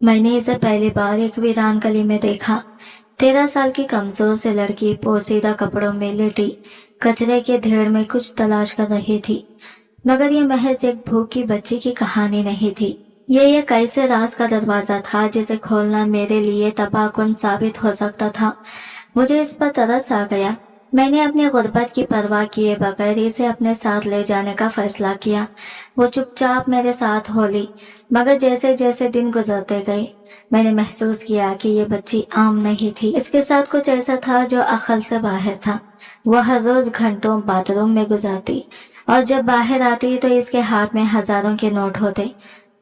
मैंने इसे पहली बार एक वीरान गली में देखा। 13 साल की कमजोर से लड़की पोसीदा कपड़ों में लेटी कचरे के ढेर में कुछ तलाश कर रही थी। मगर ये महज एक भूखी बच्ची की कहानी नहीं थी। ये एक ऐसे राज का दरवाजा था जिसे खोलना मेरे लिए तबाहकुन साबित हो सकता था। मुझे इस पर तरस आ गया। मैंने अपनी गुर्बत की परवाह किए बगैर इसे अपने साथ ले जाने का फैसला किया। वो चुपचाप मेरे साथ हो ली, मगर जैसे जैसे दिन गुजरते गए मैंने महसूस किया कि ये बच्ची आम नहीं थी। इसके साथ कुछ ऐसा था जो अक्ल से बाहर था। वह हर रोज घंटों बाथरूम में गुजारती और जब बाहर आती तो इसके हाथ में हजारों के नोट होते।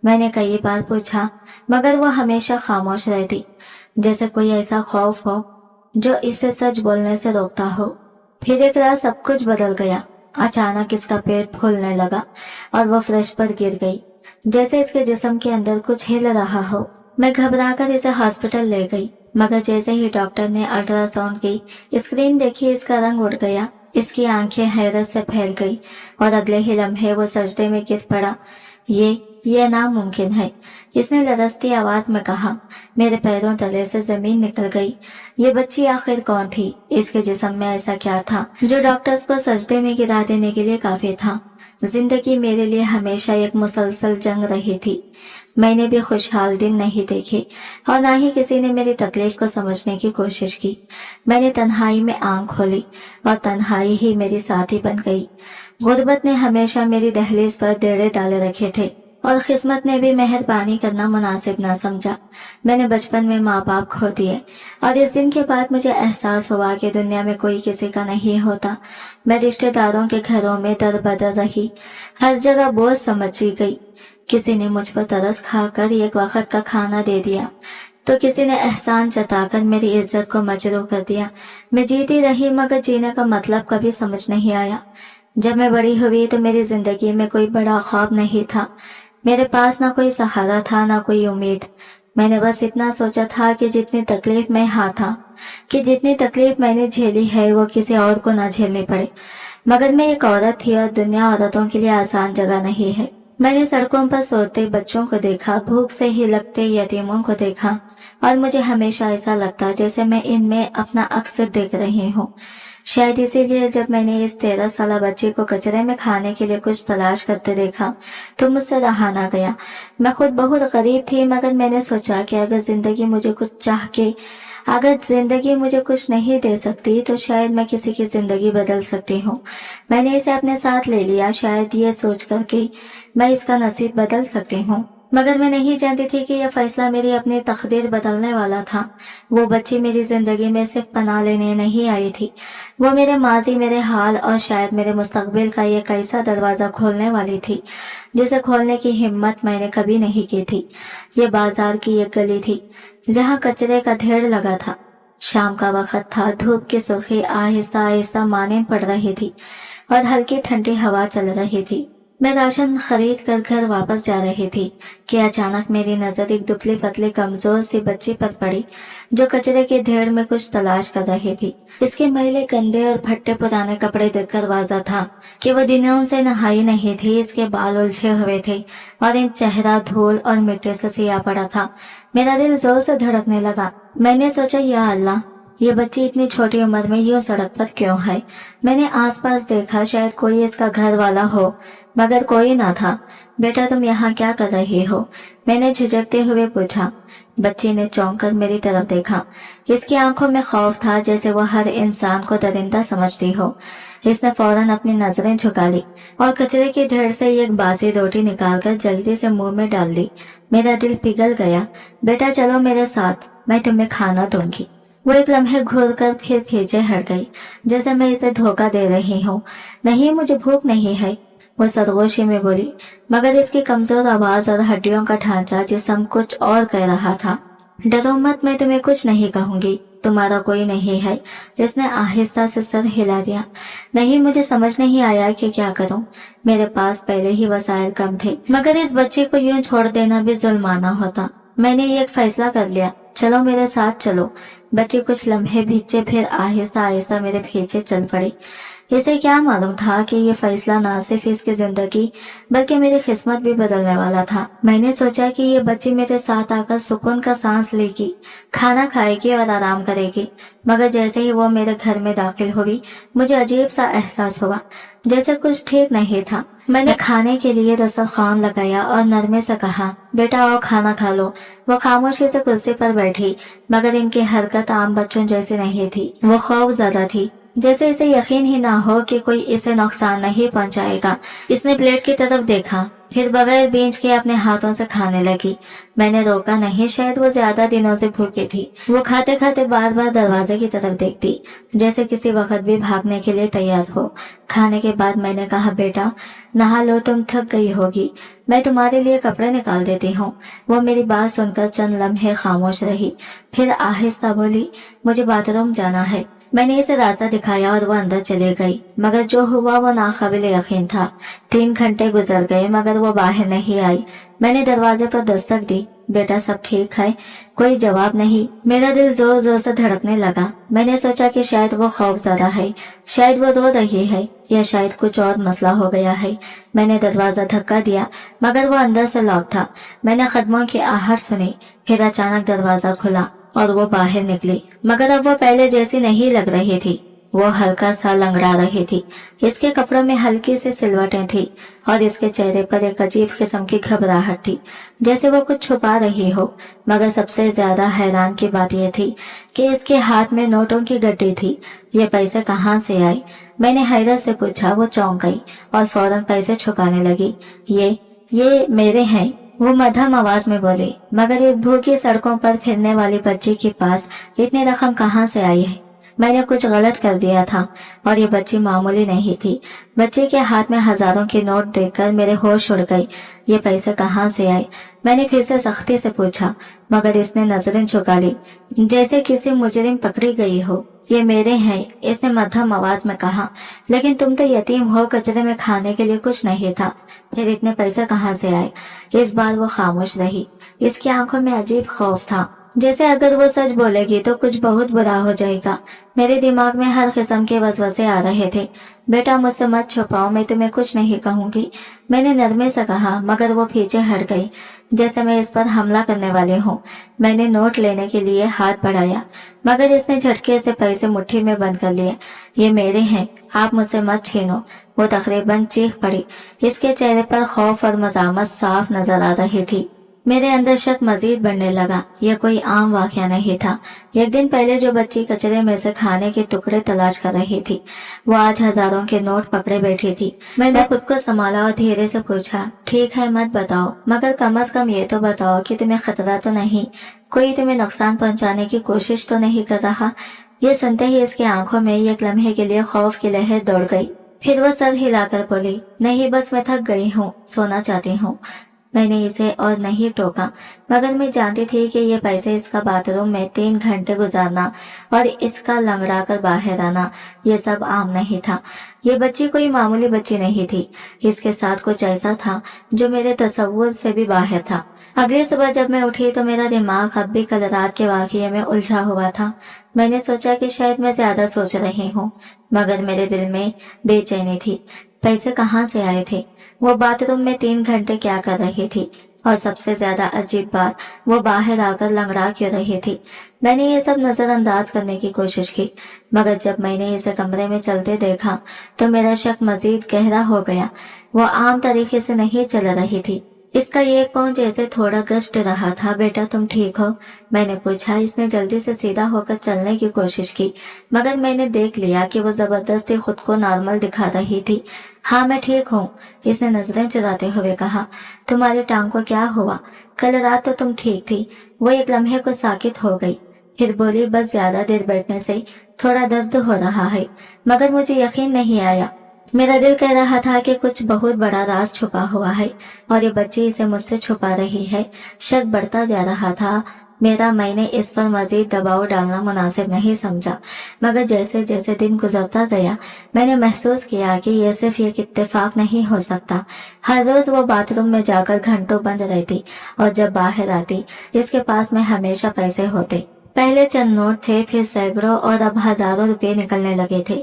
मैंने कई बार पूछा, मगर वह हमेशा खामोश रहती, जैसे कोई ऐसा खौफ हो जो इसे सच बोलने से रोकता हो। फिर एक रात सब कुछ बदल गया। अचानक इसका पेट फूलने लगा और वो फ्रेश पर गिर गई, जैसे इसके जिस्म के अंदर कुछ हिल रहा हो। मैं घबराकर इसे हॉस्पिटल ले गई, मगर जैसे ही डॉक्टर ने अल्ट्रासाउंड की स्क्रीन देखी, इसका रंग उड़ गया। इसकी आंखें हैरत से फैल गई और अगले ही लम्हे वो सजदे में गिर पड़ा। ये नामुमकिन है, इसने लरजती आवाज में कहा। मेरे पैरों तले से जमीन निकल गई। ये बच्ची आखिर कौन थी? इसके जिस्म में ऐसा क्या था जो डॉक्टर्स को सजदे में गिरा देने के लिए काफी था? जिंदगी मेरे लिए हमेशा एक मुसलसल जंग रही थी। मैंने भी खुशहाल दिन नहीं देखे और ना ही किसी ने मेरी तकलीफ को समझने की कोशिश की। मैंने तन्हाई में आंख खोली और तन्हाई ही मेरी साथी बन गई। गुर्बत ने हमेशा मेरी दहलीज पर देड़े डाले रखे थे और किस्मत ने भी मेहरबानी करना मुनासिब ना समझा। मैंने बचपन में माँ बाप खो दिए और इस दिन के बाद मुझे एहसास हुआ कि दुनिया में कोई किसी का नहीं होता। मैं रिश्तेदारों के घरों में दर बदर रही, हर जगह बोझ समझी गई। किसी ने मुझ पर तरस खाकर एक वक्त का खाना दे दिया तो किसी ने एहसान जताकर मेरी इज्जत को मजरूह कर दिया। मैं जीती रही, मगर जीने का मतलब कभी समझ नहीं आया। जब मैं बड़ी हुई तो मेरी जिंदगी में कोई बड़ा ख्वाब नहीं था। मेरे पास ना कोई सहारा था, ना कोई उम्मीद। मैंने बस इतना सोचा था कि जितनी तकलीफ जितनी तकलीफ मैंने झेली है वो किसी और को ना झेलनी पड़े। मगर मैं एक औरत थी और दुनिया औरतों के लिए आसान जगह नहीं है। मैंने सड़कों पर सोते बच्चों को देखा, भूख से हिलकते यतीमों को देखा और मुझे हमेशा ऐसा लगता जैसे मैं इनमें अपना अक्सर देख रही हूँ। शायद इसीलिए जब मैंने इस 13 साल बच्ची को कचरे में खाने के लिए कुछ तलाश करते देखा तो मुझसे रहा ना गया। मैं खुद बहुत गरीब थी, मगर मैंने सोचा कि अगर जिंदगी मुझे कुछ नहीं दे सकती तो शायद मैं किसी की जिंदगी बदल सकती हूँ। मैंने इसे अपने साथ ले लिया, शायद ये सोच कर कि मैं इसका नसीब बदल सकती हूँ। मगर मैं नहीं जानती थी कि यह फैसला मेरी अपनी तकदीर बदलने वाला था। वो बच्ची मेरी जिंदगी में सिर्फ पनाह लेने नहीं आई थी, वो मेरे माजी, मेरे हाल और शायद मेरे मुस्तकबिल का एक ऐसा दरवाजा खोलने वाली थी जिसे खोलने की हिम्मत मैंने कभी नहीं की थी। ये बाजार की एक गली थी जहाँ कचरे का ढेर लगा था। शाम का वक्त था, धूप की सुर्खी आहिस्ता आहिस्ता मानेन पड़ रही थी और हल्की ठंडी हवा चल रही थी। मैं राशन खरीद कर घर वापस जा रही थी कि अचानक मेरी नजर एक दुबली पतली कमजोर सी बच्ची पर पड़ी जो कचरे के ढेर में कुछ तलाश कर रही थी। इसके मैले गंदे और फट्टे पुराने कपड़े देखकर वाज़ा था कि वो दिनों से नहाई नहीं थी। इसके बाल उलझे हुए थे और इन चेहरा धूल और मिट्टी से सिया पड़ा था। मेरा दिल जोर से धड़कने लगा। मैंने सोचा, या अल्लाह, ये बच्ची इतनी छोटी उम्र में यूं सड़क पर क्यों है? मैंने आसपास देखा, शायद कोई इसका घर वाला हो, मगर कोई ना था। बेटा, तुम यहाँ क्या कर रही हो? मैंने झिझकते हुए पूछा। बच्ची ने चौंक कर मेरी तरफ देखा। इसकी आंखों में खौफ था, जैसे वो हर इंसान को दरिंदा समझती हो। इसने फौरन अपनी नजरें झुका ली और कचरे के ढेर से एक बासी रोटी निकालकर जल्दी से मुंह में डाल ली। मेरा दिल पिघल गया। बेटा चलो मेरे साथ, मैं तुम्हें खाना दूंगी। वो एक लम्हे घूर कर फिर पीछे हट गई, जैसे मैं इसे धोखा दे रही हूँ। नहीं, मुझे भूख नहीं है, वो सरगोशी में बोली, मगर इसकी कमजोर आवाज और हड्डियों का ढांचा जिस्म कुछ और कह रहा था। डरो मत, मैं तुम्हें कुछ नहीं कहूंगी, तुम्हारा कोई नहीं है। इसने आहिस्ता से सर हिला दिया। नहीं, मुझे समझ नहीं आया कि क्या करूं। मेरे पास पहले ही वसाइल कम थे, मगर इस बच्चे को यूं छोड़ देना भी जुल्माना होता। मैंने एक फैसला कर लिया, चलो मेरे साथ चलो। बच्ची कुछ लम्हे पीछे फिर आहिस्ता आहिस्ता मेरे पीछे चल पड़ी। इसे क्या मालूम था कि ये फैसला ना सिर्फ इसकी जिंदगी बल्कि मेरी किस्मत भी बदलने वाला था। मैंने सोचा कि ये बच्ची मेरे साथ आकर सुकून का सांस लेगी, खाना खाएगी और आराम करेगी, मगर जैसे ही वो मेरे घर में दाखिल हुई मुझे अजीब सा एहसास हुआ, जैसे कुछ ठीक नहीं था। मैंने खाने के लिए दस्तरखान लगाया और नरमे से कहा, बेटा आओ खाना खा लो। वो खामोशी से कुर्सी पर बैठी, मगर इनकी हरकत आम बच्चों जैसी नहीं थी। वो खौफजदा थी, जैसे इसे यकीन ही ना हो कि कोई इसे नुकसान नहीं पहुंचाएगा। इसने प्लेट की तरफ देखा, फिर बगैर बींच के अपने हाथों से खाने लगी। मैंने रोका नहीं, शायद वो ज्यादा दिनों से भूखी थी। वो खाते खाते बार बार दरवाजे की तरफ देखती, जैसे किसी वक्त भी भागने के लिए तैयार हो। खाने के बाद मैंने कहा, बेटा नहा लो, तुम थक गई होगी, मैं तुम्हारे लिए कपड़े निकाल देती हूँ। वो मेरी बात सुनकर चंद लम्हे खामोश रही, फिर आहिस्ता बोली, मुझे बाथरूम जाना है। मैंने इसे रास्ता दिखाया और वो अंदर चले गई, मगर जो हुआ वो नाकाबिल यकीन था। 3 घंटे गुजर गए मगर वो बाहर नहीं आई। मैंने दरवाजे पर दस्तक दी, बेटा सब ठीक है? कोई जवाब नहीं। मेरा दिल जोर जोर से धड़कने लगा। मैंने सोचा कि शायद वो खौफज़दा है, शायद वो रो रही है, या शायद कुछ और मसला हो गया है। मैंने दरवाजा धक्का दिया मगर वो अंदर से लॉक था। मैंने कदमों की आहट सुनी, फिर अचानक दरवाजा खुला और वो बाहर निकली, मगर अब वो पहले जैसी नहीं लग रही थी। वो हल्का सा लंगड़ा रही थी। इसके कपड़ों में हल्की सी सिलवटें थी और इसके चेहरे पर एक अजीब किस्म की घबराहट थी, जैसे वो कुछ छुपा रही हो। मगर सबसे ज्यादा हैरान की बात यह थी कि इसके हाथ में नोटों की गड्डी थी। ये पैसे कहाँ से आए? मैंने हैरत से पूछा। वो चौंक गई और फौरन पैसे छुपाने लगी। ये मेरे हैं, वो मध्यम आवाज में बोली, मगर एक भूखी सड़कों पर फिरने वाली बच्ची के पास इतनी रकम कहाँ से आई है? मैंने कुछ गलत कर दिया था और ये बच्ची मामूली नहीं थी। बच्चे के हाथ में हजारों के नोट देखकर मेरे होश उड़ गई। ये पैसे कहाँ से आए? मैंने फिर से सख्ती से पूछा, मगर इसने नजरें झुका ली, जैसे किसी मुजरिम पकड़ी गई हो। ये मेरे हैं, इसने मध्यम आवाज में कहा, लेकिन तुम तो यतीम हो, कचरे में खाने के लिए कुछ नहीं था, फिर इतने पैसे कहाँ से आए? इस बार वो खामोश रही। इसकी आंखों में अजीब खौफ था, जैसे अगर वो सच बोलेगी तो कुछ बहुत बुरा हो जाएगा। मेरे दिमाग में हर किस्म के वसवसे आ रहे थे। बेटा मुझसे मत छुपाओ, मैं तुम्हें कुछ नहीं कहूंगी, मैंने नरमे से कहा, मगर वो पीछे हट गई, जैसे मैं इस पर हमला करने वाली हूँ। मैंने नोट लेने के लिए हाथ बढ़ाया, मगर इसने झटके से पैसे मुट्ठी में बंद कर लिए। ये मेरे हैं, आप मुझसे मत छीनो। वो तकरीबन चीख पड़ी। इसके चेहरे पर खौफ और मज़ामत साफ नजर आ रही थी। मेरे अंदर शक मजीद बढ़ने लगा। यह कोई आम वाकया नहीं था। एक दिन पहले जो बच्ची कचरे में से खाने के टुकड़े तलाश कर रही थी, वो आज हजारों के नोट पकड़े बैठी थी। मैंने खुद को संभाला और धीरे से पूछा, ठीक है मत बताओ, मगर कम से कम ये तो बताओ कि तुम्हें खतरा तो नहीं, कोई तुम्हें नुकसान पहुंचाने की कोशिश तो नहीं कर रहा? ये सुनते ही इसकी आंखों में एक लम्हे के लिए खौफ की लहर दौड़ गई। फिर वो सर हिलाकर बोली, नहीं बस मैं थक गई हूँ, सोना चाहती हूँ। मैंने इसे और नहीं टोका, मगर मैं जानती थी कि ये पैसे इसका बाथरूम में 3 घंटे गुजारना और इसका लंगड़ा कर बाहर आना, ये सब आम नहीं था। ये बच्ची कोई मामूली बच्ची नहीं थी। इसके साथ कुछ ऐसा था जो मेरे तसव्वुर से भी बाहर था। अगली सुबह जब मैं उठी तो मेरा दिमाग अब भी कल रात के वाकये में उलझा हुआ था। मैंने सोचा कि शायद मैं ज्यादा सोच रही हूँ, मगर मेरे दिल में बेचैनी थी। पैसे कहाँ से आए थे? वो बाथरूम में 3 घंटे क्या कर रही थी? और सबसे ज्यादा अजीब बात, वो बाहर आकर लंगड़ा क्यों रही थी? मैंने ये सब नजरअंदाज करने की कोशिश की, मगर जब मैंने इसे कमरे में चलते देखा तो मेरा शक मजीद गहरा हो गया। वो आम तरीके से नहीं चल रही थी। इसका एक पाँव जैसे थोड़ा गश्त रहा था। बेटा तुम ठीक हो? मैंने पूछा। इसने जल्दी से सीधा होकर चलने की कोशिश की, मगर मैंने देख लिया कि वो जबरदस्ती खुद को नॉर्मल दिखा रही थी। हाँ मैं ठीक हूँ, इसने नजरें चुराते हुए कहा। तुम्हारी टांग को क्या हुआ? कल रात तो तुम ठीक थी। वो एक लम्हे को साकित हो गई, फिर बोली, बस ज्यादा देर बैठने से थोड़ा दर्द हो रहा है। मगर मुझे यकीन नहीं आया। मेरा दिल कह रहा था कि कुछ बहुत बड़ा राज छुपा हुआ है और ये बच्ची इसे मुझसे छुपा रही है। शक बढ़ता जा रहा था मेरा। मैंने इस पर मजीद दबाव डालना मुनासिब नहीं समझा, मगर जैसे जैसे दिन गुजरता गया मैंने महसूस किया कि यह सिर्फ एक इत्तेफाक नहीं हो सकता। हर रोज वो बाथरूम में जाकर घंटों बंद रहती और जब बाहर आती इसके पास में हमेशा पैसे होते। पहले चंद नोट थे, फिर सैकड़ों और अब हजारों रुपए निकलने लगे थे।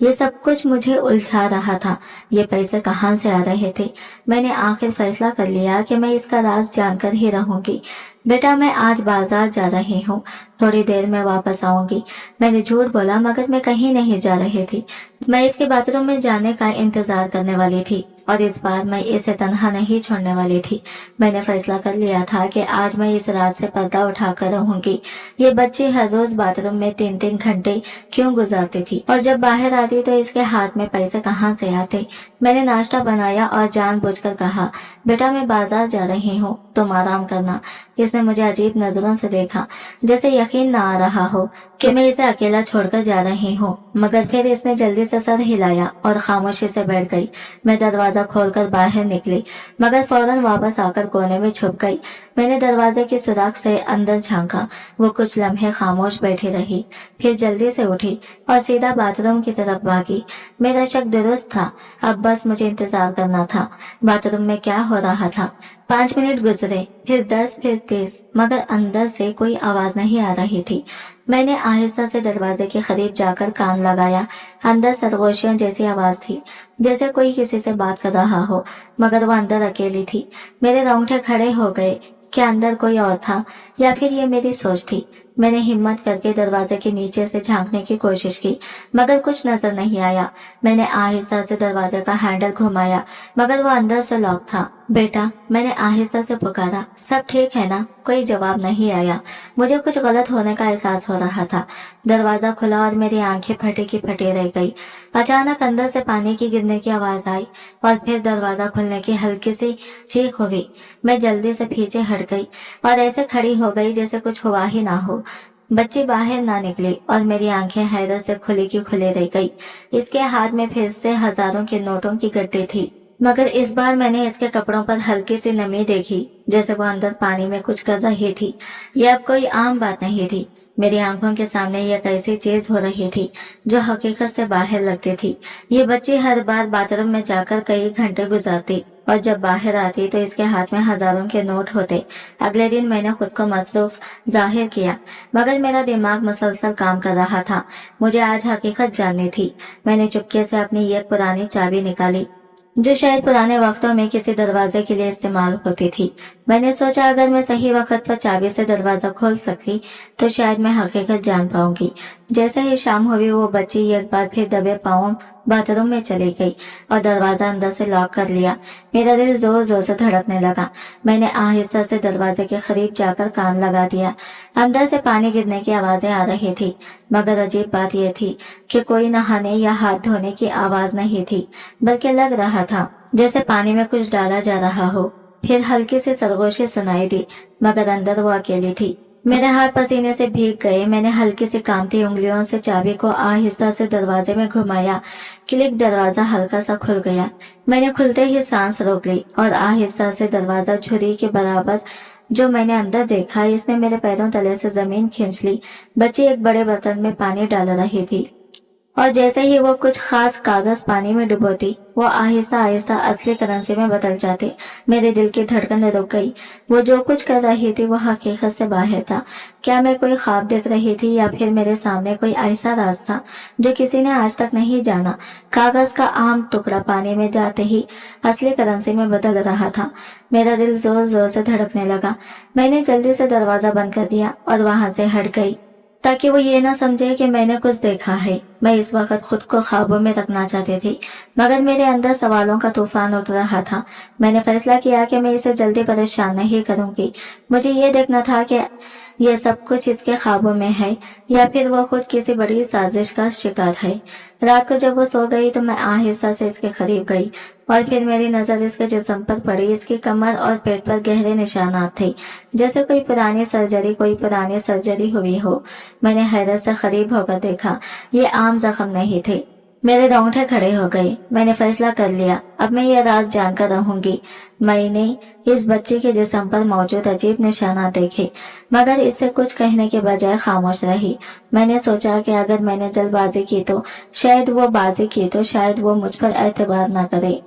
ये सब कुछ मुझे उलझा रहा था। ये पैसे कहाँ से आ रहे थे? मैंने आखिर फैसला कर लिया कि मैं इसका राज जानकर ही रहूंगी। बेटा, मैं आज बाजार जा रही हूँ, थोड़ी देर में वापस आऊंगी। मैंने झूठ बोला, मगर मैं कहीं नहीं जा रही थी। मैं इसके बाथरूम में जाने का इंतजार करने वाली थी और इस बार मैं इसे तन्हा नहीं छोड़ने वाली थी। मैंने फैसला कर लिया था कि आज मैं इस रात से पर्दा उठाकर रहूंगी। ये बच्ची हर रोज बाथरूम में 3-3 घंटे क्यों गुजारती थी, और जब बाहर आती तो इसके हाथ में पैसे कहाँ से आते? मैंने नाश्ता बनाया और जानबूझकर कहा, बेटा मैं बाजार जा रही हूँ, तुम आराम करना। इसने मुझे अजीब नजरों से देखा, जैसे यकीन न आ रहा हो कि मैं इसे अकेला छोड़कर जा रही हूँ। मगर फिर इसने जल्दी से सर हिलाया और खामोशी से बैठ गई। मैं दरवाजा खोलकर बाहर निकली, मगर फौरन वापस आकर कोने में छुप गई। मैंने दरवाजे की सुराख से अंदर झांका। वो कुछ लम्हे खामोश बैठी रही, फिर जल्दी से उठी और सीधा बाथरूम की तरफ भागी। मेरा शक दुरुस्त था, अब बस मुझे इंतजार करना था। बाथरूम में क्या हो रहा था? 5 मिनट गुजरे, फिर 10, फिर 30, मगर अंदर से कोई आवाज नहीं आ रही थी। मैंने आहिस्ता से दरवाजे के करीब जाकर कान लगाया। अंदर सरगोशियों जैसी आवाज थी, जैसे कोई किसी से बात कर रहा हो, मगर वो अंदर अकेली थी। मेरे रोंगटे खड़े हो गए। क्या अंदर कोई और था, या फिर ये मेरी सोच थी? मैंने हिम्मत करके दरवाजे के नीचे से झांकने की कोशिश की, मगर कुछ नजर नहीं आया। मैंने आहिस्ता से दरवाजे का हैंडल घुमाया, मगर वो अंदर से लॉक था। बेटा, मैंने आहिस्ता से पुकारा, सब ठीक है ना? कोई जवाब नहीं आया। मुझे कुछ गलत होने का एहसास हो रहा था। दरवाजा खुला और मेरी आंखें फटी की फटी रह गई। अचानक अंदर से पानी की गिरने की आवाज आई और फिर दरवाजा खुलने की हल्की सी चीख हुई। मैं जल्दी से पीछे हट गई और ऐसे खड़ी हो गई जैसे कुछ हुआ ही ना हो। बच्ची बाहर ना निकली और मेरी आंखें हैरत से खुली की खुली रह गई। इसके हाथ में फिर से हजारों के नोटों की गड्डी थी, मगर इस बार मैंने इसके कपड़ों पर हल्की सी नमी देखी, जैसे वो अंदर पानी में कुछ कर रही थी। यह अब कोई आम बात नहीं थी। मेरी आंखों के सामने यह कैसी चीज हो रही थी जो हकीकत से बाहर लगती थी। ये बच्ची हर बार बाथरूम में जाकर कई घंटे गुजारती और जब बाहर आती तो इसके हाथ में हजारों के नोट होते। अगले दिन मैंने खुद को मसरूफ जाहिर किया, मगर मेरा दिमाग मुसलसल काम कर रहा था। मुझे आज हकीकत जाननी थी। मैंने चुपके से अपनी एक पुरानी चाबी निकाली, जो शायद पुराने वक्तों में किसी दरवाजे के लिए इस्तेमाल होती थी। मैंने सोचा, अगर मैं सही वक्त पर चाबी से दरवाजा खोल सकी तो शायद मैं हकीकत जान पाऊंगी। जैसे ही शाम हुई, वो बच्ची एक बार फिर दबे पांवों बाथरूम में चली गई और दरवाजा अंदर से लॉक कर लिया। मेरा दिल जोर जोर से धड़कने लगा। मैंने आहिस्ता से दरवाजे के करीब जाकर कान लगा दिया। अंदर से पानी गिरने की आवाजें आ रही थी, मगर अजीब बात यह थी कि कोई नहाने या हाथ धोने की आवाज नहीं थी, बल्कि लग रहा था जैसे पानी में कुछ डाला जा रहा हो। फिर हल्की सी सरगोशी सुनाई दी, मगर अंदर वो अकेली थी। मेरे हाथ पसीने से भीग गए। मैंने हल्की सी कांपती उंगलियों से चाबी को आहिस्ता से दरवाजे में घुमाया। क्लिक, दरवाजा हल्का सा खुल गया। मैंने खुलते ही सांस रोक ली और आहिस्ता से दरवाजा छुरी के बराबर जो मैंने अंदर देखा, इसने मेरे पैरों तले से जमीन खींच ली। बच्ची एक बड़े बर्तन में पानी डाल रही थी और जैसे ही वो कुछ खास कागज पानी में डुबोती, वो आहिस्ता आहिस्ता असली करेंसी में बदल जाते। मेरे दिल की धड़कन रुक गई। वो जो कुछ कर रही थी वो हकीकत से बाहर था। क्या मैं कोई ख्वाब देख रही थी, या फिर मेरे सामने कोई ऐसा राज था जो किसी ने आज तक नहीं जाना? कागज का आम टुकड़ा पानी में जाते ही असली करेंसी में बदल रहा था। मेरा दिल जोर जोर से धड़कने लगा। मैंने जल्दी से दरवाजा बंद कर दिया और वहां से हट गई, ताकि वो ये ना समझे कि मैंने कुछ देखा है। मैं इस वक्त खुद को ख्वाबों में रखना चाहती थी, मगर मेरे अंदर सवालों का तूफान उठ रहा था। मैंने फैसला किया कि मैं इसे जल्दी परेशान नहीं करूंगी। मुझे ये देखना था कि यह सब कुछ इसके ख्वाबों में है या फिर वो खुद किसी बड़ी साजिश का शिकार है। रात को जब वो सो गई तो मैं आहिस्ता से इसके करीब गई और फिर मेरी नजर इसके जिस्म पर पड़ी। इसकी कमर और पेट पर गहरे निशानात थे, जैसे कोई पुरानी सर्जरी हुई हो। मैंने हैरत से करीब होकर देखा। ये आम जख्म नहीं थे। मेरे रोंगटे खड़े हो गए। मैंने फैसला कर लिया, अब मैं ये राज जानकर रहूंगी। मैंने इस बच्चे के जिस्म पर मौजूद अजीब निशानात देखे, मगर इससे कुछ कहने के बजाय खामोश रही। मैंने सोचा कि अगर मैंने जल्दबाजी की तो शायद वो मुझ पर एतबार न करे।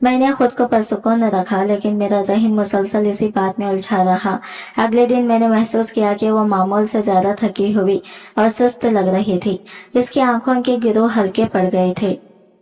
मैंने खुद को पुरसुकून न रखा, लेकिन मेरा ज़हन मुसलसल इसी बात में उलझा रहा। अगले दिन मैंने महसूस किया कि वो मामूल से ज्यादा थकी हुई और सुस्त लग रही थी। इसकी आंखों के गिरोह हल्के पड़ गए थे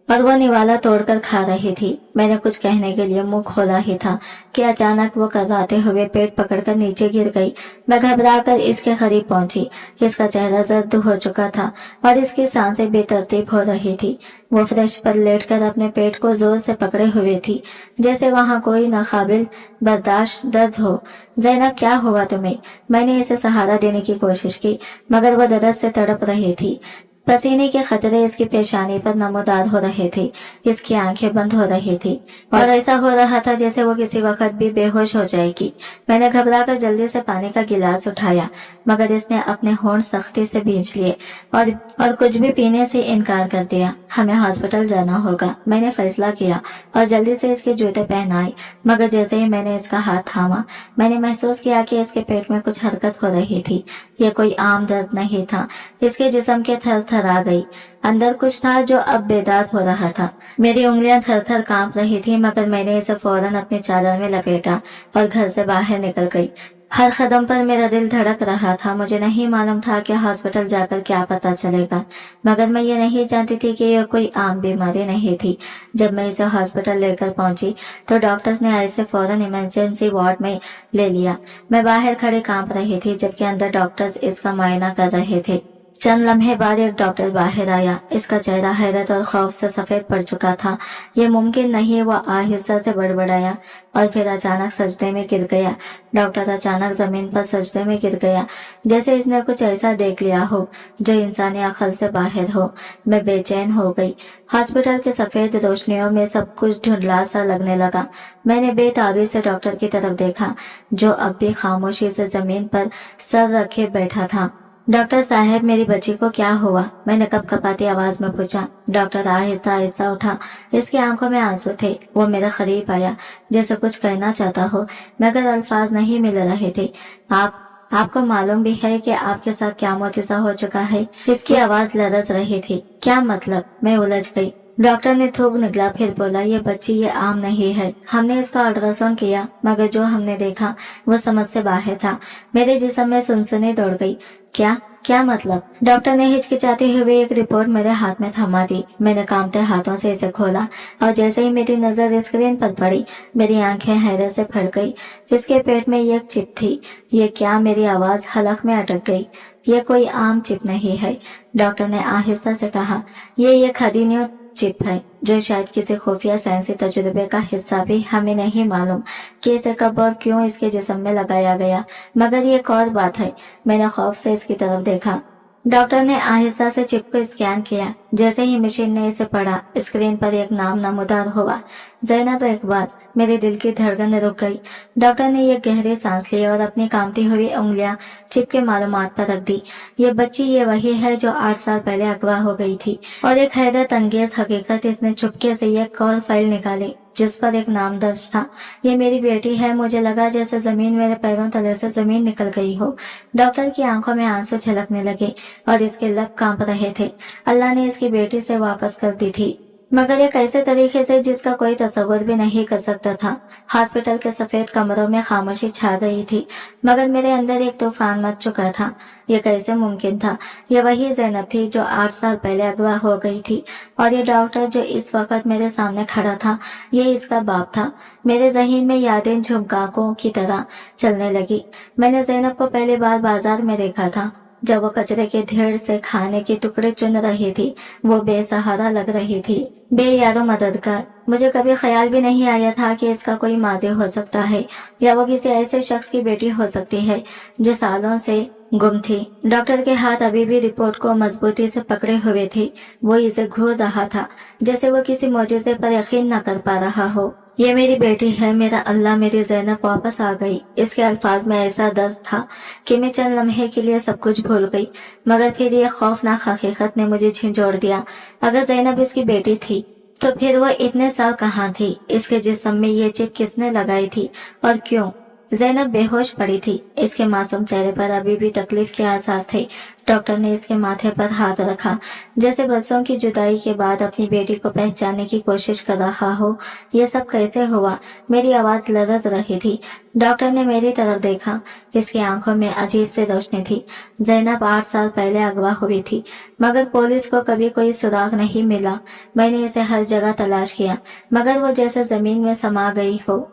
और वो निवाला तोड़कर खा रही थी। मैंने कुछ कहने के लिए मुंह खोला ही था कि अचानक वो कराते हुए पेट पकड़कर नीचे गिर गई। मैं घबराकर इसके करीब पहुंची। इसका चेहरा जर्द हो चुका था और इसकी सांसें बेतरतीब हो रही थी। वो फर्श पर लेटकर अपने पेट को जोर से पकड़े हुए थी, जैसे वहां कोई नाकाबिल बर्दाश्त दर्द हो। ज़ैनब, क्या हुआ तुम्हें? मैंने इसे सहारा देने की कोशिश की, मगर वो दर्द से तड़प रही थी। पसीने के खतरे इसकी पेशानी पर नमूदार हो रहे थे। इसकी आंखें बंद हो रही थी और ऐसा हो रहा था जैसे वो किसी वक्त भी बेहोश हो जाएगी। मैंने घबराकर जल्दी से पानी का गिलास उठाया, मगर इसने अपने होंठ सख्ती से भींच लिए और कुछ भी पीने से इनकार कर दिया। हमें हॉस्पिटल जाना होगा, मैंने फैसला किया और जल्दी से इसके जूते पहनाए। मगर जैसे ही मैंने इसका हाथ थामा, मैंने महसूस किया कि इसके पेट में कुछ हरकत हो रही थी। यह कोई आम दर्द नहीं था। इसके जिस्म के थर थर आ गई। अंदर कुछ था जो अब बेदार हो रहा था। मेरी उंगलियां थर थर कांप रही थी, मगर मैंने इसे फौरन अपनी चादर में लपेटा और घर से बाहर निकल गई। हर कदम पर मेरा दिल धड़क रहा था। मुझे नहीं मालूम था कि हॉस्पिटल जाकर क्या पता चलेगा, मगर मैं ये नहीं जानती थी कि यह कोई आम बीमारी नहीं थी। जब मैं इसे हॉस्पिटल लेकर पहुंची तो डॉक्टर्स ने इसे फौरन इमरजेंसी वार्ड में ले लिया। मैं बाहर खड़े कांप रही थी, जबकि अंदर डॉक्टर्स इसका मुआयना कर रहे थे। चंद लम्हे बाद एक डॉक्टर बाहर आया। इसका चेहरा हैरत और खौफ से सफेद पड़ चुका था। ये मुमकिन नहीं, वो आहिस्ता से बड़बड़ाया और फिर अचानक सजदे में गिर गया। डॉक्टर अचानक जमीन पर सजदे में गिर गया, जैसे इसने कुछ ऐसा देख लिया हो जो इंसानी अकल से बाहर हो। मैं बेचैन हो गई। हॉस्पिटल के सफेद रोशनियों में सब कुछ धुंधला सा लगने लगा। मैंने बेताबी से डॉक्टर की तरफ देखा, जो अब भी खामोशी से जमीन पर सर रखे बैठा था। डॉक्टर साहब, मेरी बच्ची को क्या हुआ? मैंने कपकपाती आवाज में पूछा। डॉक्टर आहिस्ता आहिस्ता उठा। इसकी आंखों में आंसू थे। वो मेरे करीब आया, जैसे कुछ कहना चाहता हो, मगर अल्फाज नहीं मिल रहे थे। आपको मालूम भी है कि आपके साथ क्या मौजूदा हो चुका है? इसकी आवाज लरज रही थी। क्या मतलब? मैं उलझ गई। डॉक्टर ने थूक निकला, फिर बोला, ये बच्ची ये आम नहीं है। हमने इसका अल्ट्रासाउंड किया, मगर जो हमने देखा वो समझ से बाहर था। मेरे जिस्म में सुनसुनी दौड़ गई। क्या मतलब? डॉक्टर ने हिचकिचाते हुए एक रिपोर्ट मेरे हाथ में थमा दी। मैंने कांपते हाथों से इसे खोला और जैसे ही मेरी नजर स्क्रीन पर पड़ी, मेरी आंखें हैरत से फट गई। इसके पेट में एक चिप थी। ये क्या? मेरी आवाज हलक में अटक गई। ये कोई आम चिप नहीं है, डॉक्टर ने आहिस्ता से कहा। ये खदीनियो चिप है, जो शायद किसी खुफिया साइंसी तजुर्बे का हिस्सा भी। हमें नहीं मालूम कि इसे कब और क्यों इसके जिस्म में लगाया गया, मगर ये एक और बात है। मैंने खौफ से इसकी तरफ देखा। डॉक्टर ने आहिस्ता से चिप को स्कैन किया। जैसे ही मशीन ने इसे पढ़ा, स्क्रीन पर एक नाम नमूदार हुआ, ज़ैनब इकबाल। मेरे दिल की धड़कन रुक गई। डॉक्टर ने एक गहरी सांस ली और अपनी कांपती हुई उंगलियां चिप के मालूमात पर रख दी। ये बच्ची ये वही है जो 8 साल पहले अगवा हो गई थी। और एक हैरत अंगेज हकीकत, इसने चुपके से एक और फाइल निकाली जिस पर एक नाम दर्ज था। ये मेरी बेटी है। मुझे लगा जैसे जमीन मेरे पैरों तले से जमीन निकल गई हो। डॉक्टर की आंखों में आंसू छलकने लगे और इसके लब कांप रहे थे। अल्लाह ने इसकी बेटी से वापस कर दी थी, मगर एक ऐसे तरीके से जिसका कोई तस्वुर भी नहीं कर सकता था। हॉस्पिटल के सफेद कमरों में खामोशी छा गई थी, मगर मेरे अंदर एक तूफान मच चुका था। ये कैसे मुमकिन था? ये वही ज़ैनब थी जो 8 साल पहले अगवा हो गई थी, और ये डॉक्टर जो इस वक्त मेरे सामने खड़ा था, ये इसका बाप था। मेरे ज़हन में यादें झुमकाकों की तरह चलने लगी। मैंने ज़ैनब को पहली बार बाजार में देखा था, जब वो कचरे के ढेर से खाने के टुकड़े चुन रही थी। वो बेसहारा लग रही थी, बेयारो मददगार। मुझे कभी ख्याल भी नहीं आया था कि इसका कोई माजी हो सकता है, या वो किसी ऐसे शख्स की बेटी हो सकती है जो सालों से गुम थी। डॉक्टर के हाथ अभी भी रिपोर्ट को मजबूती से पकड़े हुए थे। वो इसे घूर रहा था, जैसे वो किसी मौजूदे पर यकीन न कर पा रहा हो। ये मेरी बेटी है, मेरा अल्लाह, मेरी ज़ैनब वापस आ गई। इसके अल्फाज में ऐसा दर्द था कि मैं चंद लम्हे के लिए सब कुछ भूल गई, मगर फिर ये खौफनाक हकीकत ने मुझे झिंझोड़ दिया। अगर ज़ैनब इसकी बेटी थी, तो फिर वो इतने साल कहाँ थी? इसके जिस्म में ये चिप किसने लगाई थी और क्यों? जैनब बेहोश पड़ी थी। इसके मासूम चेहरे पर अभी भी तकलीफ के आसार थे। डॉक्टर ने इसके माथे पर हाथ रखा, जैसे बरसों की जुदाई के बाद अपनी बेटी को पहचानने की कोशिश कर रहा हो। ये सब कैसे हुआ? मेरी आवाज लरज रही थी। डॉक्टर ने मेरी तरफ देखा। इसकी आंखों में अजीब सी रोशनी थी। जैनब 8 साल पहले अगवा हुई थी, मगर पुलिस को कभी कोई सुराग नहीं मिला। मैंने इसे हर जगह तलाश किया, मगर वो जैसे जमीन में समा गई हो।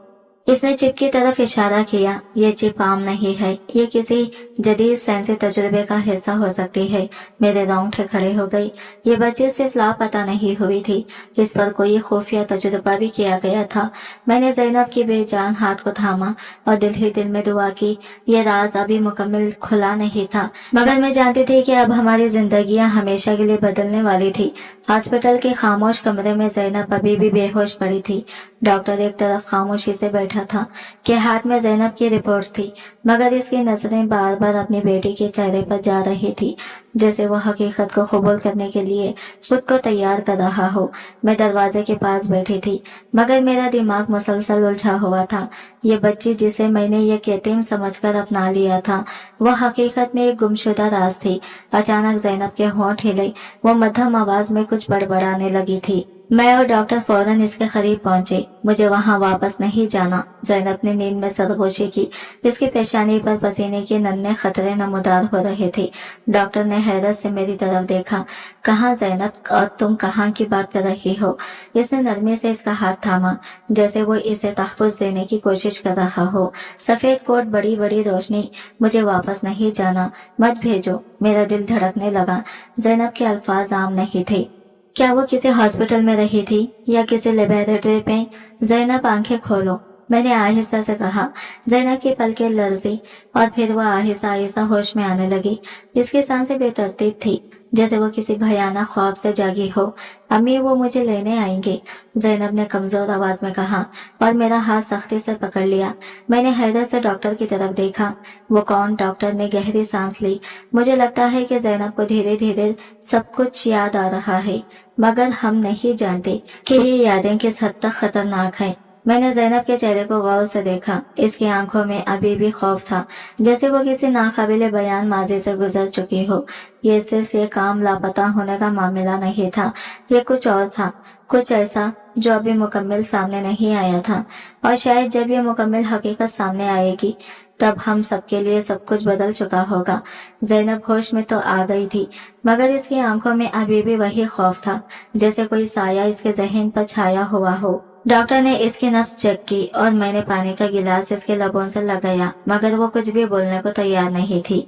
इसने चिप की तरफ इशारा किया। ये चिप आम नहीं है, ये किसी जदीद साइंसी तजुर्बे का हिस्सा हो सकती है। मेरे रोंगटे खड़े हो गई। ये बच्ची सिर्फ लापता नहीं हुई थी, इस पर कोई खुफिया तजुर्बा भी किया गया था। मैंने जैनब की बेजान हाथ को थामा और दिल ही दिल में दुआ की। ये राज अभी मुकम्मल खुला नहीं था, मगर मैं जानती थी कि अब हमारी जिंदगियां हमेशा के लिए बदलने वाली थी। हॉस्पिटल के खामोश कमरे में जैनब अभी भी बेहोश पड़ी थी। डॉक्टर एक तरफ खामोशी से बैठा था कि हाथ में जैनब की रिपोर्ट्स थी, मगर इसकी नजरें बार बार अपनी बेटी के चेहरे पर जा रही थी, जैसे वो हकीकत को कबूल करने के लिए खुद को तैयार कर रहा हो। मैं दरवाजे के पास बैठी थी, मगर मेरा दिमाग मुसलसल उलझा हुआ था। ये बच्ची जिसे मैंने ये यतीम समझकर अपना लिया था, वह हकीकत में एक गुमशुदा राज थी। अचानक जैनब के होंठ हिले। वो मध्यम आवाज में कुछ बड़बड़ाने लगी थी। मैं और डॉक्टर फौरन इसके करीब पहुंचे। मुझे वहां वापस नहीं जाना। जैनब ने नींद में सरगोशी की। इसकी पेशानी पर पसीने के नन्हे खतरे नमूदार हो रहे थे। डॉक्टर ने हैरत से मेरी तरफ देखा। कहाँ जैनब, और तुम कहाँ की बात कर रही हो? इसने नरमी से इसका हाथ थामा, जैसे वो इसे तहफ़्फ़ुज़ देने की कोशिश कर रहा हो। सफेद कोट, बड़ी बड़ी रोशनी। मुझे वापस नहीं जाना, मत भेजो। मेरा दिल धड़कने लगा। जैनब के अल्फाज आम नहीं थे। क्या वो किसी हॉस्पिटल में रही थी या किसी लेबोरेटरी में? जैनब, आंखें खोलो, मैंने आहिस्ता से कहा। जैनब की पलकें लरजी और फिर वह आहिस्ता आहिस्ता होश में आने लगी। इसकी सांसें बेतरतीब थी, जैसे वो किसी भयानक ख्वाब से जागी हो। अम्मी, वो मुझे लेने आएंगे, जैनब ने कमजोर आवाज में कहा और मेरा हाथ सख्ती से पकड़ लिया। मैंने हैरत से डॉक्टर की तरफ देखा। वो कौन? डॉक्टर ने गहरी सांस ली। मुझे लगता है कि जैनब को धीरे धीरे सब कुछ याद आ रहा है, मगर हम नहीं जानते कि ये यादें किस हद तक खतरनाक हैं। मैंने जैनब के चेहरे को गौर से देखा। इसकी आंखों में अभी भी खौफ था, जैसे वो किसी नाकाबिले बयान माजी से गुजर चुकी हो। ये सिर्फ एक आम लापता होने का मामला नहीं था, ये कुछ और था, कुछ ऐसा जो अभी मुकम्मल सामने नहीं आया था। और शायद जब ये मुकम्मल हकीकत सामने आएगी, तब हम सबके लिए सब कुछ बदल चुका होगा। जैनब होश में तो आ गई थी, मगर इसकी आंखों में अभी भी वही खौफ था, जैसे कोई साया इसके जहन पर छाया हुआ हो। डॉक्टर ने इसकी नब्ज चेक की और मैंने पानी का गिलास इसके लबों से लगाया, मगर वो कुछ भी बोलने को तैयार नहीं थी।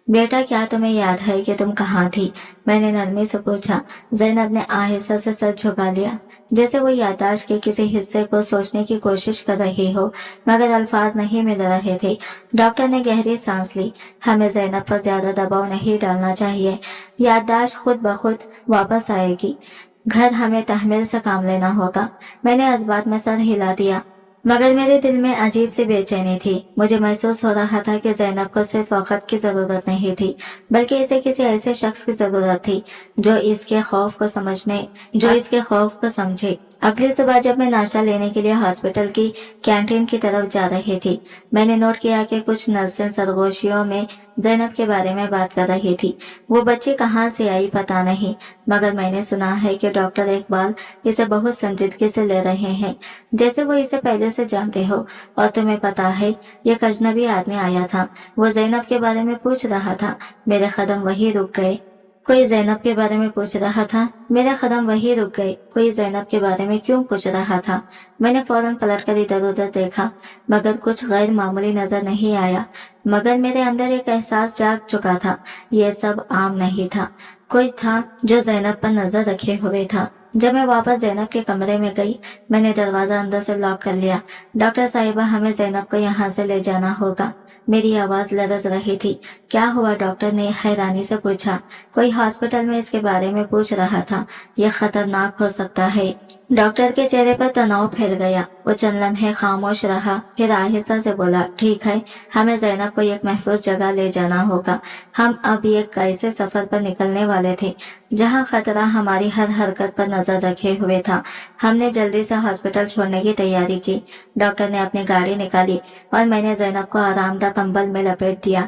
बेटा, क्या तुम्हें याद है कि तुम कहाँ थी? मैंने नरमी से पूछा। जैनब ने आहिस्ता से सर झुका लिया, जैसे वो याददाश्त के किसी हिस्से को सोचने की कोशिश कर रही हो, मगर अल्फाज नहीं मिल रहे थे। डॉक्टर ने गहरी सांस ली। हमें जैनब पर ज्यादा दबाव नहीं डालना चाहिए। याददाश्त खुद ब खुद वापस आएगी। घर हमें तहमील से काम लेना होगा। मैंने इस बात में सर हिला दिया, मगर मेरे दिल में अजीब सी बेचैनी थी। मुझे महसूस हो रहा था कि जैनब को सिर्फ वक्त की जरूरत नहीं थी, बल्कि इसे किसी ऐसे शख्स की जरूरत थी जो इसके खौफ को समझे। अगली सुबह जब मैं नाश्ता लेने के लिए हॉस्पिटल की कैंटीन की तरफ जा रही थी, मैंने नोट किया कि कुछ नर्सें सरगोशियों में जैनब के बारे में बात कर रही थी। वो बच्ची कहाँ से आई पता नहीं, मगर मैंने सुना है कि डॉक्टर इकबाल इसे बहुत संजीदगी से ले रहे हैं, जैसे वो इसे पहले से जानते हो। और तुम्हें पता है, ये अजनबी आदमी आया था, वो जैनब के बारे में पूछ रहा था। मेरे कदम वहीं रुक गए। कोई जैनब के बारे में पूछ रहा था। मेरे कदम वहीं रुक गए। कोई जैनब के बारे में क्यों पूछ रहा था? मैंने फौरन पलटकर इधर उधर देखा, मगर कुछ गैर मामूली नजर नहीं आया। मगर मेरे अंदर एक एहसास जाग चुका था, ये सब आम नहीं था। कोई था जो जैनब पर नजर रखे हुए था। जब मैं वापस जैनब के कमरे में गई, मैंने दरवाजा अंदर से लॉक कर लिया। डॉक्टर साहिबा, हमें जैनब को यहाँ से ले जाना होगा। मेरी आवाज लरज रही थी। क्या हुआ? डॉक्टर ने हैरानी से पूछा। कोई हॉस्पिटल में इसके बारे में पूछ रहा था। यह खतरनाक हो सकता है। डॉक्टर के चेहरे पर तनाव फैल गया। वो चंद लम्हे खामोश रहा, फिर आहिस्ता से बोला, ठीक है, हमें ज़ैनब को एक महफूज जगह ले जाना होगा। हम अब एक ऐसे सफर पर निकलने वाले थे जहां खतरा हमारी हर हरकत पर नजर रखे हुए था। हमने जल्दी से हॉस्पिटल छोड़ने की तैयारी की। डॉक्टर ने अपनी गाड़ी निकाली और मैंने ज़ैनब को आरामदायक कंबल में लपेट दिया।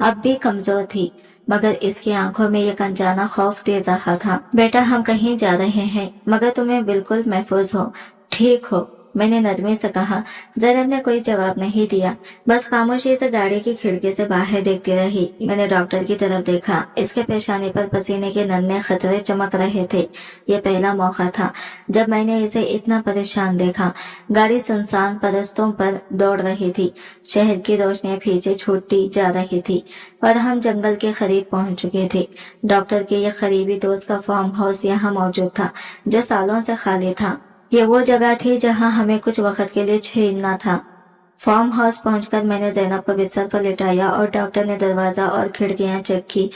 अब भी कमजोर थी, मगर इसकी आंखों में एक अनजाना खौफ दे रहा था। बेटा, हम कहीं जा रहे हैं, मगर तुम्हें बिल्कुल महफूज हो, ठीक हो, मैंने नरमी से कहा। ज़ैनब ने कोई जवाब नहीं दिया, बस खामोशी से गाड़ी की खिड़की से बाहर देखती रही। मैंने डॉक्टर की तरफ देखा। इसके पेशानी पर पसीने के नन्हे खतरे चमक रहे थे। ये पहला मौका था जब मैंने इसे इतना परेशान देखा। गाड़ी सुनसान रास्तों पर दौड़ रही थी। शहर की रोशनी पीछे छूटती जा रही थी और हम जंगल के करीब पहुंच चुके थे। डॉक्टर के ये करीबी दोस्त का फार्म हाउस यहाँ मौजूद था, जो सालों से खाली था। ये वो जगह थी जहां हमें कुछ वक्त के लिए ठहरना था। फार्म हाउस पहुंचकर मैंने ज़ैनब को बिस्तर पर लिटाया और डॉक्टर ने दरवाजा और खिड़कियां चेक की।